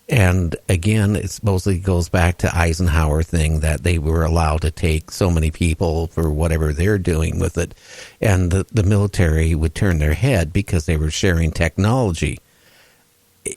And again, it mostly goes back to Eisenhower thing that they were allowed to take so many people for whatever they're doing with it. And the military would turn their head because they were sharing technology.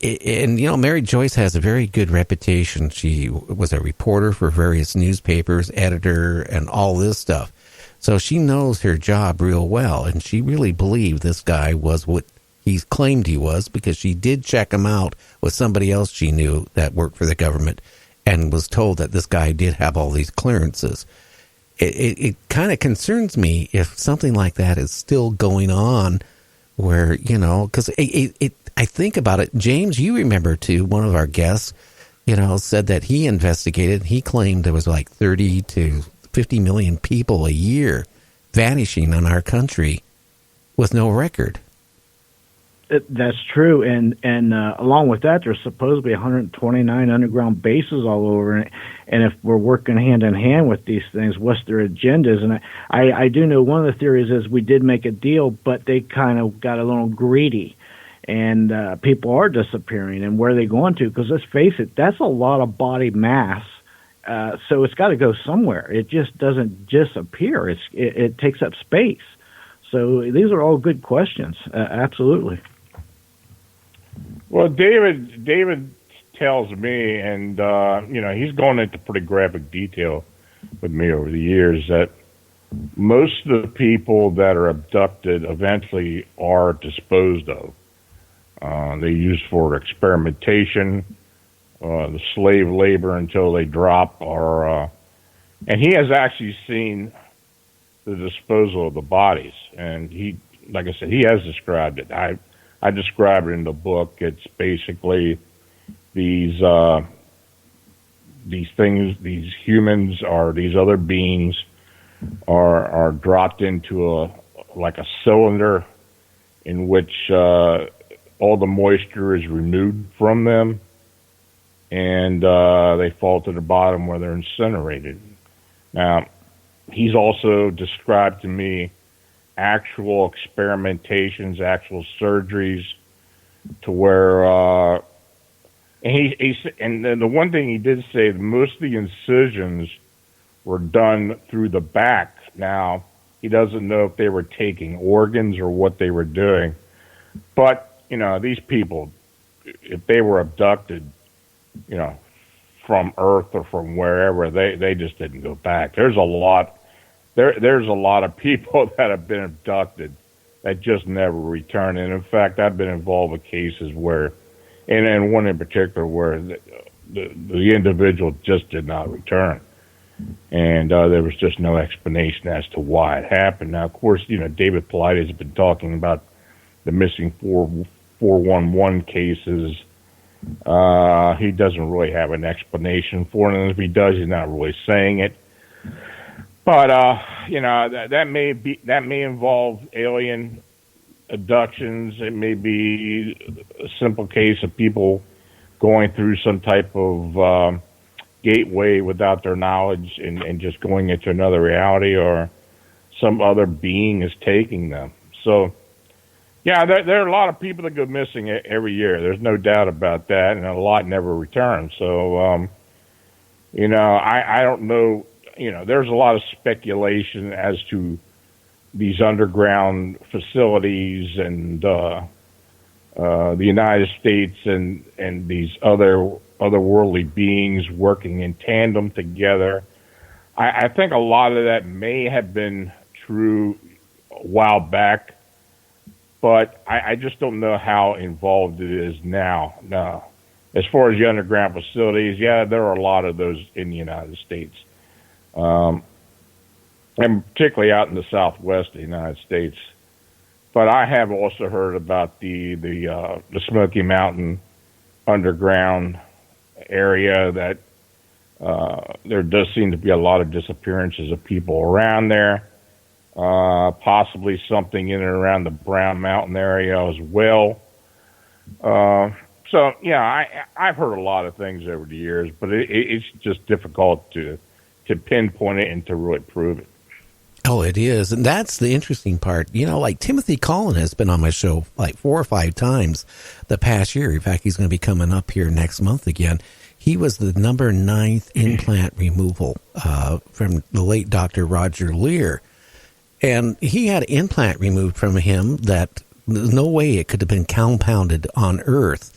And, Mary Joyce has a very good reputation. She was a reporter for various newspapers, editor, and all this stuff. So she knows her job real well. And she really believed this guy was what he claimed he was, because she did check him out with somebody else she knew that worked for the government and was told that this guy did have all these clearances. It kind of concerns me if something like that is still going on where, because I think about it. James, you remember too, one of our guests, said that he investigated. He claimed there was like 30 to 50 million people a year vanishing in our country with no record. That's true, and along with that, there's supposed to be 129 underground bases all over, and if we're working hand in hand with these things, what's their agendas? And I do know one of the theories is we did make a deal, but they kind of got a little greedy, and people are disappearing. And where are they going to? Because let's face it, that's a lot of body mass. So it's got to go somewhere. It just doesn't disappear. It takes up space. So these are all good questions. Absolutely. Well, David tells me, and he's gone into pretty graphic detail with me over the years, that most of the people that are abducted eventually are disposed of. They're used for experimentation, the slave labor until they drop, and he has actually seen the disposal of the bodies, and he, like I said, he has described it. I describe it in the book. It's basically these things, these humans or these other beings are dropped into a cylinder in which all the moisture is removed from them, and they fall to the bottom where they're incinerated. Now, he's also described to me actual experimentations, actual surgeries, to where, and the one thing he did say, most of the incisions were done through the back. Now, he doesn't know if they were taking organs or what they were doing, but these people, if they were abducted, from Earth or from wherever, they just didn't go back. There's a lot of people that have been abducted that just never return. And in fact, I've been involved with cases where, and one in particular, where the individual just did not return. And there was just no explanation as to why it happened. Now, of course, David Paulides has been talking about the missing 411 cases. He doesn't really have an explanation for it, and if he does, he's not really saying it. But that may involve alien abductions. It may be a simple case of people going through some type of gateway without their knowledge and just going into another reality, or some other being is taking them. So, yeah, there are a lot of people that go missing every year. There's no doubt about that, and a lot never return. So, I don't know. There's a lot of speculation as to these underground facilities and the United States and these otherworldly beings working in tandem together. I think a lot of that may have been true a while back, but I just don't know how involved it is now. No. As far as the underground facilities, yeah, there are a lot of those in the United States. And particularly out in the southwest of the United States. But I have also heard about the Smoky Mountain underground area that there does seem to be a lot of disappearances of people around there. Possibly something in and around the Brown Mountain area as well. So, yeah, I've heard a lot of things over the years, but it's just difficult to pinpoint it and to really prove it. Oh, it is. And that's the interesting part. You know, like Timothy Collin has been on my show like 4 or 5 times the past year. In fact, he's going to be coming up here next month again. He was the number 9th implant removal from the late Dr. Roger Lear. And he had an implant removed from him that there's no way it could have been compounded on Earth.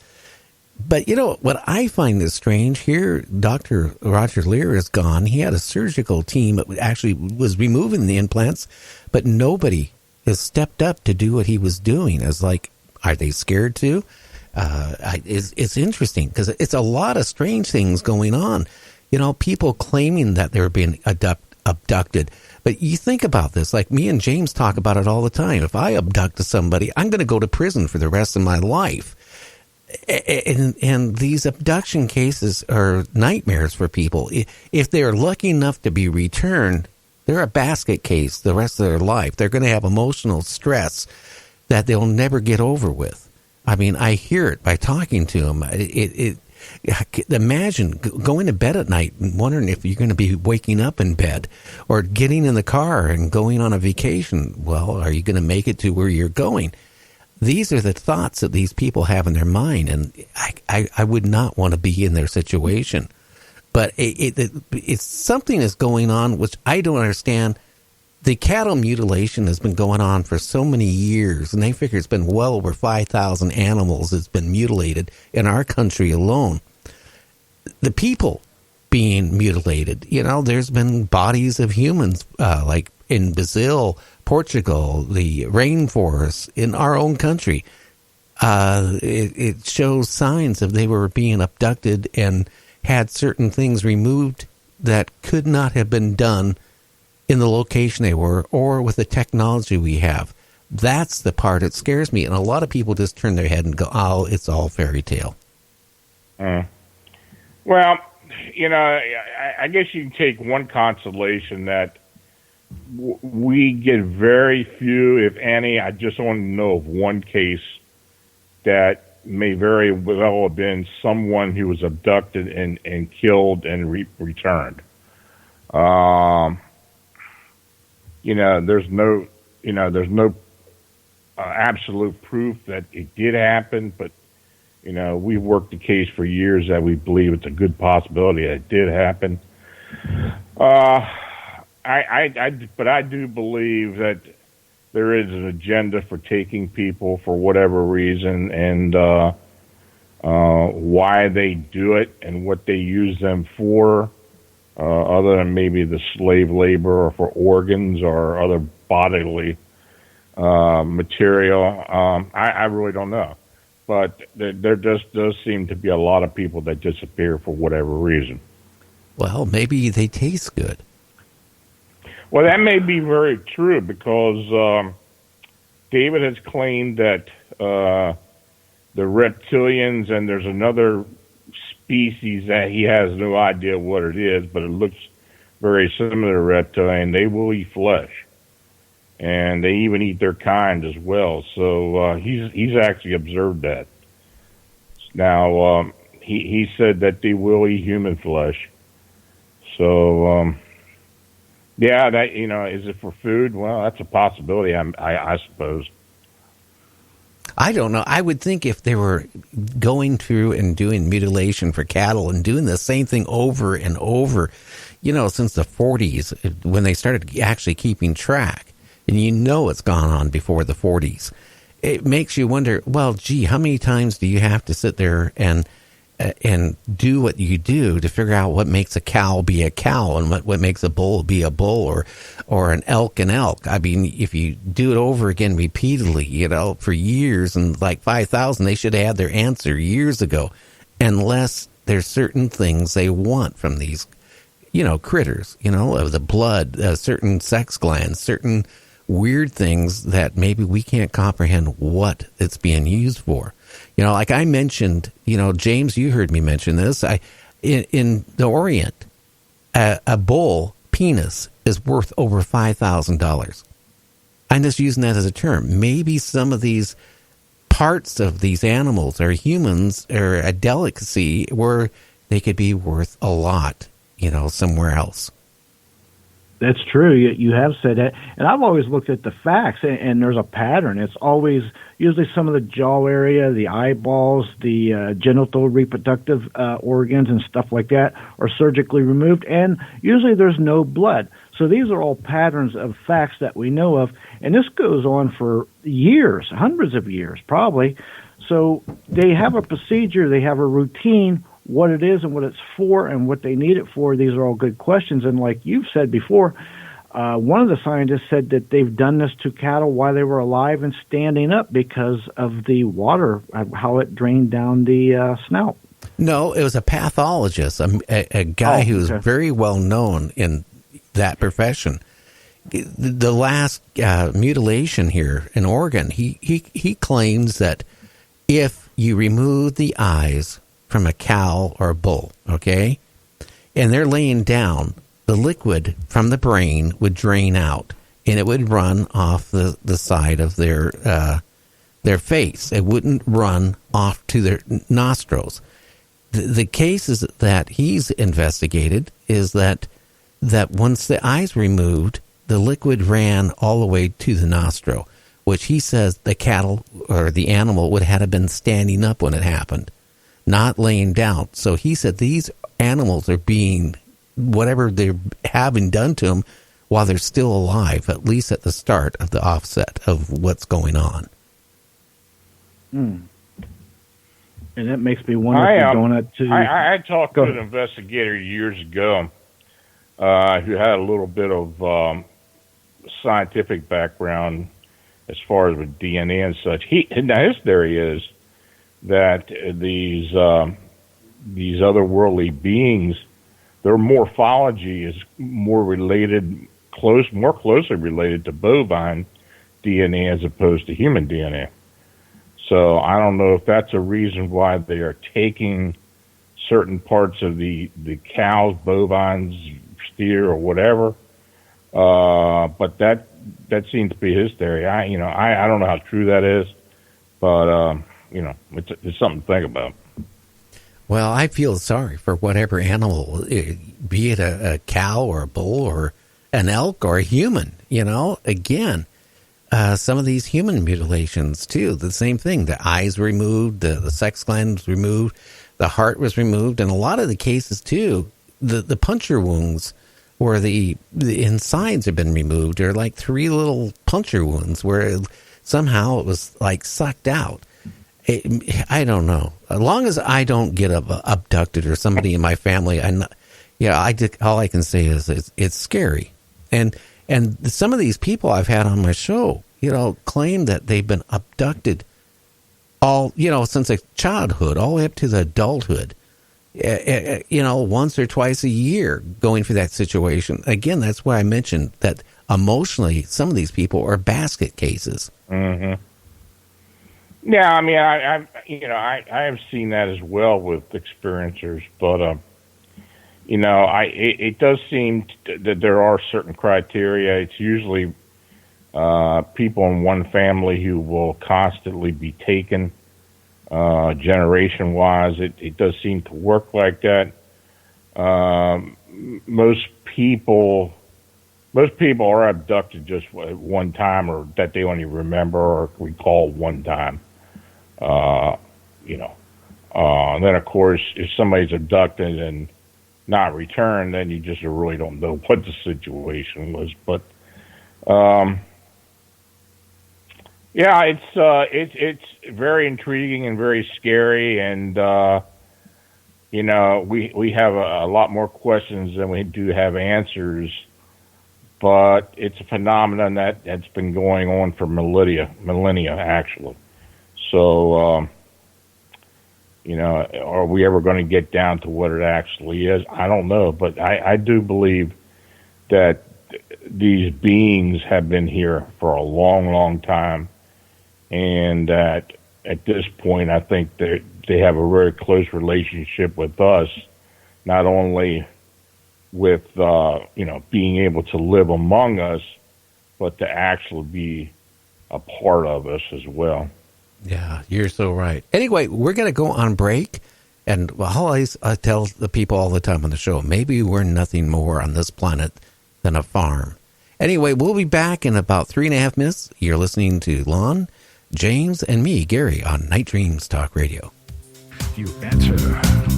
But, you know, what I find is strange here, Dr. Roger Lear is gone. He had a surgical team that actually was removing the implants, but nobody has stepped up to do what he was doing. It's like, are they scared to? It's interesting because it's a lot of strange things going on. You know, people claiming that they're being abducted. But you think about this, like me and James talk about it all the time. If I abduct somebody, I'm going to go to prison for the rest of my life. And these abduction cases are nightmares for people. If they're lucky enough to be returned, they're a basket case the rest of their life. They're going to have emotional stress that they'll never get over with. I mean, I hear it by talking to them. Imagine going to bed at night and wondering if you're going to be waking up in bed, or getting in the car and going on a vacation. Well, are you going to make it to where you're going? These are the thoughts that these people have in their mind, and I would not want to be in their situation. But it's something is going on which I don't understand. The cattle mutilation has been going on for so many years, and they figure it's been well over 5,000 animals that's been mutilated in our country alone. The people being mutilated, you know, there's been bodies of humans, like in Brazil, Portugal, the rainforests in our own country. It shows signs of they were being abducted and had certain things removed that could not have been done in the location they were, or with the technology we have. That's the part that scares me. And a lot of people just turn their head and go, oh, it's all fairy tale. Well, you know, I guess you can take one consolation that we get very few, if any. I just only know of one case that may very well have been someone who was abducted and killed and returned. You know, there's no absolute proof that it did happen, but you know, we've worked the case for years that we believe it's a good possibility that it did happen. But I do believe that there is an agenda for taking people for whatever reason, and why they do it and what they use them for, other than maybe the slave labor or for organs or other bodily material. I really don't know. But there just does seem to be a lot of people that disappear for whatever reason. Well, maybe they taste good. Well, that may be very true, because David has claimed that the reptilians, and there's another species that he has no idea what it is, but it looks very similar to reptilian. They will eat flesh, and they even eat their kind as well. So he's actually observed that. Now he said that they will eat human flesh. So yeah, that, you know, is it for food? Well, that's a possibility. I suppose. I don't know. I would think if they were going through and doing mutilation for cattle and doing the same thing over and over, you know, since the 40s, when they started actually keeping track, and you know it's gone on before the 40s, it makes you wonder, well, gee, how many times do you have to sit there and do what you do to figure out what makes a cow be a cow and what makes a bull be a bull, or an elk an elk? I mean, if you do it over again repeatedly, you know, for years, and like 5,000, they should have had their answer years ago, unless there's certain things they want from these, you know, critters, you know, of the blood, certain sex glands, certain weird things that maybe we can't comprehend what it's being used for. You know, like I mentioned, you know, James, you heard me mention this. In the Orient, a bull penis is worth over $5,000. I'm just using that as a term. Maybe some of these parts of these animals or humans are a delicacy where they could be worth a lot, you know, somewhere else. That's true. You have said that, and I've always looked at the facts, and there's a pattern. It's always usually some of the jaw area, the eyeballs, the genital reproductive organs, and stuff like that are surgically removed, and usually there's no blood. So these are all patterns of facts that we know of, and this goes on for years, hundreds of years, probably. So they have a procedure, they have a routine, what it is and what it's for and what they need it for. These are all good questions. And like you've said before, one of the scientists said that they've done this to cattle while they were alive and standing up because of the water, how it drained down the snout. No, it was a pathologist, a guy who was very well known in that profession. The last mutilation here in Oregon, he claims that if you remove the eyes from a cow or a bull, okay, and they're laying down, the liquid from the brain would drain out, and it would run off the side of their face. It wouldn't run off to their nostrils. The cases that he's investigated is that once the eyes removed, the liquid ran all the way to the nostril, which he says the cattle or the animal would have been standing up when it happened, not laying down. So he said these animals are being, whatever they're having done to them while they're still alive, at least at the start of the offset of what's going on. And that makes me wonder if you're going up to... I talked to an investigator years ago who had a little bit of scientific background as far as with DNA and such. Now his theory is that these otherworldly beings, their morphology is more closely related to bovine DNA as opposed to human DNA. So I don't know if that's a reason why they are taking certain parts of the cows, bovines, steer, or whatever. But that seems to be his theory. I don't know how true that is, but it's something to think about. Well, I feel sorry for whatever animal, be it a cow or a bull or an elk or a human. Again, some of these human mutilations too, the same thing. The eyes removed, the sex gland was removed, the heart was removed, and a lot of the cases too, the puncture wounds where the insides have been removed are like 3 little puncture wounds where somehow it was like sucked out. I don't know. As long as I don't get abducted or somebody in my family, all I can say is it's scary. And some of these people I've had on my show, claim that they've been abducted all, since their childhood, all the way up to the adulthood. Once or twice a year going through that situation. Again, that's why I mentioned that emotionally, some of these people are basket cases. Mm-hmm. Yeah, I mean, I have seen that as well with experiencers, but it does seem that there are certain criteria. It's usually people in one family who will constantly be taken. Generation-wise, it does seem to work like that. Most people are abducted just one time, or that they only remember or recall one time. And then of course, if somebody's abducted and not returned, then you just really don't know what the situation was. But yeah, it's very intriguing and very scary, and we have a lot more questions than we do have answers. But it's a phenomenon that's been going on for millennia actually. So, are we ever going to get down to what it actually is? I don't know, but I do believe that these beings have been here for a long, long time. And that at this point, I think that they have a very close relationship with us, not only with, being able to live among us, but to actually be a part of us as well. Yeah, you're so right. Anyway, we're going to go on break. And I tell the people all the time on the show, maybe we're nothing more on this planet than a farm. Anyway, we'll be back in about 3.5 minutes. You're listening to Lon, James, and me, Gary, on Night Dreams Talk Radio. You answer.